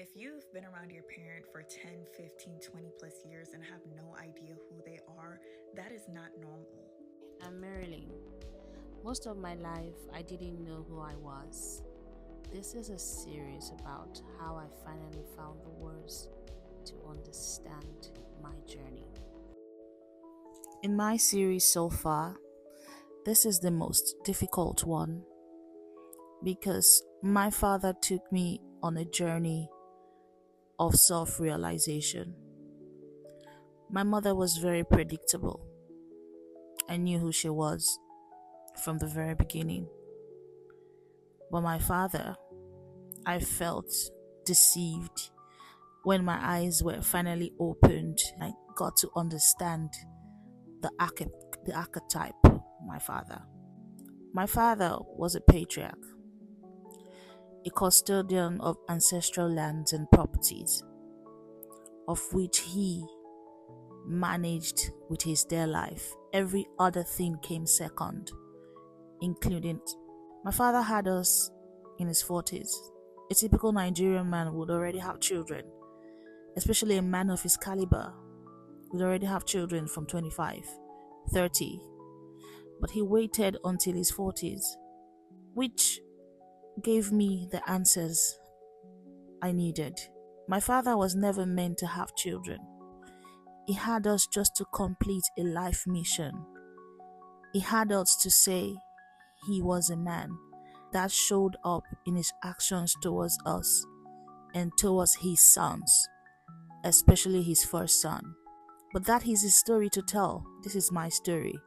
If you've been around your parent for 10, 15, 20 plus years and have no idea who they are, that is not normal. I'm Marilyn. Most of my life, I didn't know who I was. This is a series about how I finally found the words to understand my journey. In my series so far, this is the most difficult one because my father took me on a journey of self realization. My mother was very predictable. I knew who she was from the very beginning. But my father, I felt deceived when my eyes were finally opened. I got to understand the archetype of my father. My father was a patriarch, a custodian of ancestral lands and properties, of which he managed with his dear life. Every other thing came second, including my father had us in his 40s. A typical Nigerian man would already have children, especially a man of his caliber would already have children from 25, 30. But he waited until his 40s, which gave me the answers I needed. My father was never meant to have children. He had us just to complete a life mission. He had us to say he was a man. That showed up in his actions towards us and towards his sons, especially his first son. But that is his story to tell. This is my story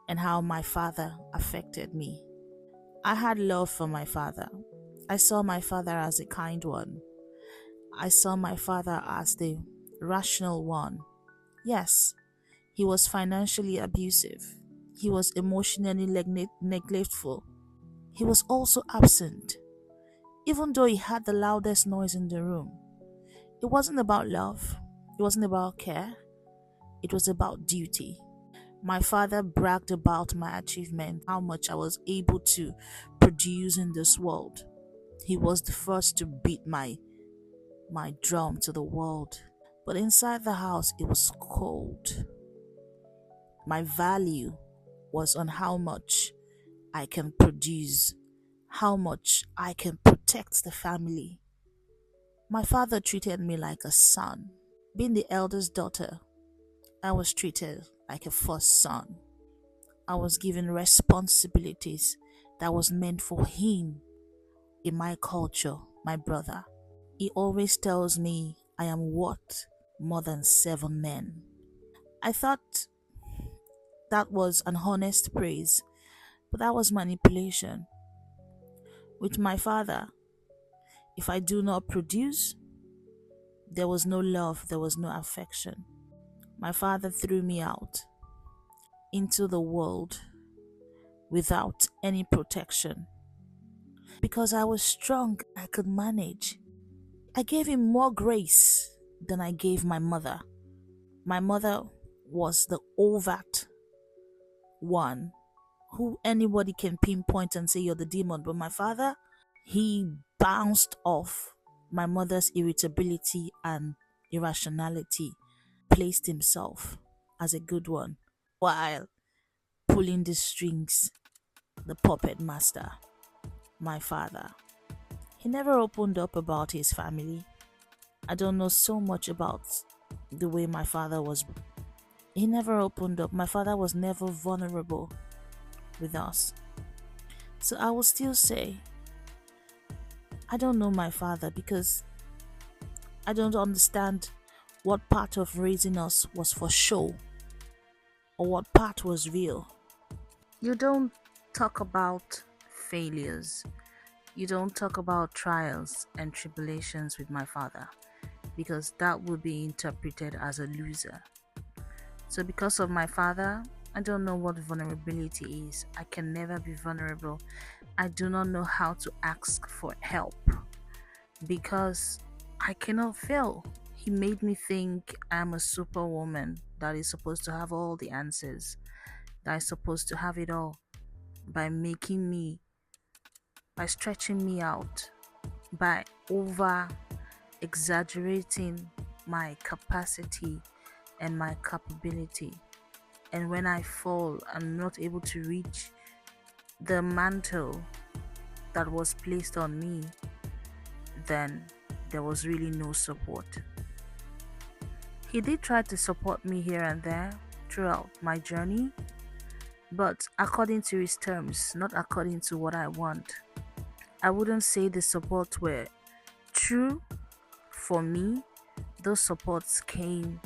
and how my father affected me. I had love for my father. I saw my father as a kind one. I saw my father as the rational one. Yes, he was financially abusive. He was emotionally neglectful. He was also absent. Even though he had the loudest noise in the room, it wasn't about love. It wasn't about care. It was about duty. My father bragged about my achievement, how much I was able to produce in this world. He was the first to beat my drum to the world. But inside the house, it was cold. My value was on how much I can produce, how much I can protect the family. My father treated me like a son. Being the eldest daughter, I was treated like a first son. I was given responsibilities that was meant for him in my culture, my brother. He always tells me I am worth more than 7 men. I thought that was an honest praise, but that was manipulation. With my father, if I do not produce, there was no love, there was no affection. My father threw me out into the world without any protection. Because I was strong, I could manage. I gave him more grace than I gave my mother. My mother was the overt one who anybody can pinpoint and say you're the demon, but my father, he bounced off my mother's irritability and irrationality, placed himself as a good one while pulling the strings, the puppet master, my father. He never opened up about his family. I don't know so much about the way my father was. He never opened up. My father was never vulnerable with us. So I will still say, I don't know my father because I don't understand what part of raising us was for show or what part was real. You don't talk about failures. You don't talk about trials and tribulations with my father because that would be interpreted as a loser. So, because of my father, I don't know what vulnerability is. I can never be vulnerable. I do not know how to ask for help because I cannot fail. He made me think I'm a superwoman that is supposed to have all the answers, that is supposed to have it all by making me, by stretching me out, by over exaggerating my capacity and my capability. And when I fall, I'm not able to reach the mantle that was placed on me, then there was really no support. He did try to support me here and there throughout my journey, but according to his terms, not according to what I want. I wouldn't say the support were true for me. Those supports came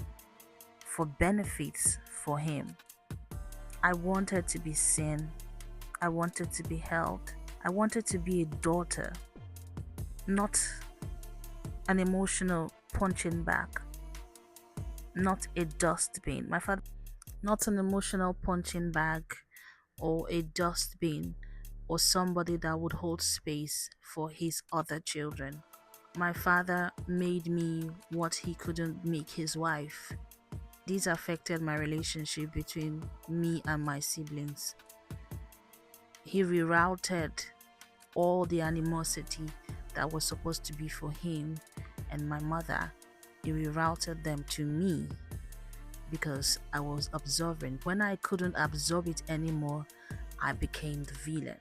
for benefits for him. I wanted to be seen. I wanted to be held. I wanted to be a daughter, not an emotional punching bag, not a dustbin. My father, not an emotional punching bag or a dustbin or somebody that would hold space for his other children. My father made me what he couldn't make his wife. This affected my relationship between me and my siblings. He rerouted all the animosity that was supposed to be for him and my mother. He rerouted them to me because I was absorbing. When I couldn't absorb it anymore, I became the villain.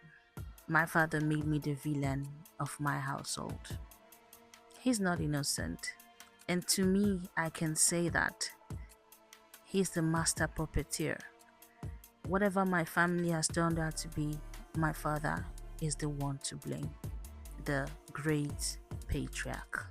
My father made me the villain of my household. He's not innocent. And to me, I can say that he's the master puppeteer. Whatever my family has turned out to be, my father is the one to blame. The great patriarch.